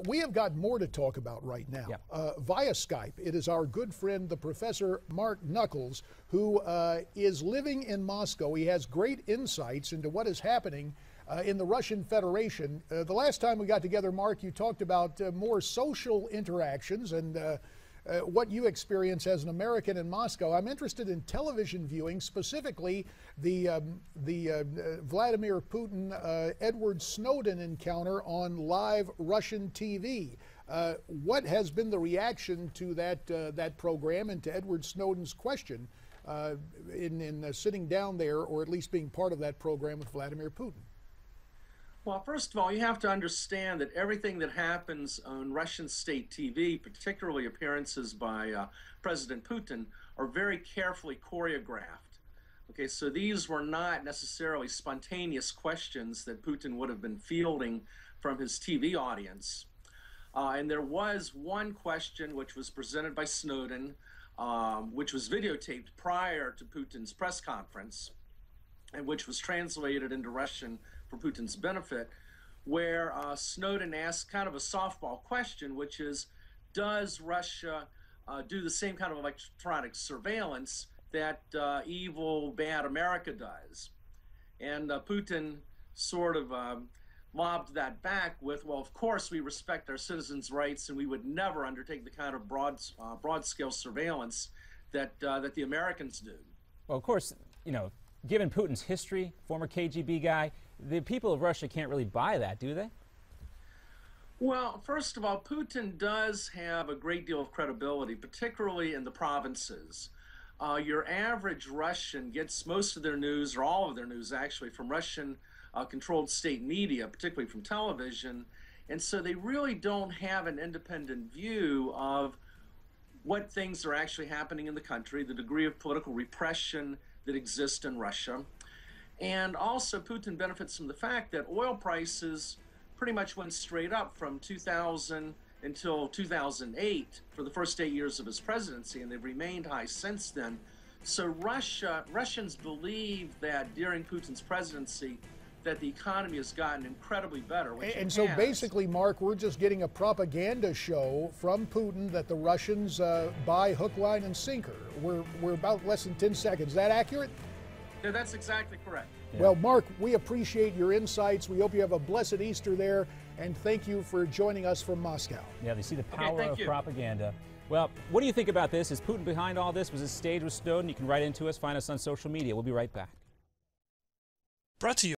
We have got more to talk about right now. Via Skype, it is our good friend, the Professor Mark Nuckols, who is living in Moscow. He has great insights into what is happening in the Russian Federation. The last time we got together, Mark, you talked about more social interactions and what you experience as an American in Moscow. I'm interested in television viewing, specifically the Vladimir Putin, Edward Snowden encounter on live Russian TV. What has been the reaction to that program and to Edward Snowden's question in sitting down there, or at least being part of that program with Vladimir Putin? Well, first of all, you have to understand that everything that happens on Russian state TV, particularly appearances by President Putin, are very carefully choreographed. Okay, so these were not necessarily spontaneous questions that Putin would have been fielding from his TV audience. And there was one question which was presented by Snowden, which was videotaped prior to Putin's press conference, and which was translated into Russian for Putin's benefit, where Snowden asked kind of a softball question, which is, does Russia do the same kind of electronic surveillance that evil, bad America does? And Putin sort of lobbed that back with, well, of course we respect our citizens' rights, and we would never undertake the kind of broad-scale surveillance that the Americans do. Well, of course, you know, given Putin's history, former KGB guy, the people of Russia can't really buy that, do they? Well, first of all, Putin does have a great deal of credibility, particularly in the provinces. Your average Russian gets most of their news, or all of their news actually, from Russian-controlled state media, particularly from television, and so they really don't have an independent view of what things are actually happening in the country, the degree of political repression that exists in Russia. And also Putin benefits from the fact that oil prices pretty much went straight up from 2000 until 2008 for the first 8 years of his presidency, and they've remained high since then. So Russians believe that during Putin's presidency that the economy has gotten incredibly better. And so basically, Mark, we're just getting a propaganda show from Putin that the Russians buy hook, line, and sinker. We're about less than 10 seconds. Is that accurate? Yeah, that's exactly correct. Yeah. Well, Mark, we appreciate your insights. We hope you have a blessed Easter there, and thank you for joining us from Moscow. Yeah, they see the power of propaganda. Well, what do you think about this? Is Putin behind all this? Was it staged with Snowden? You can write into us. Find us on social media. We'll be right back. Brought to you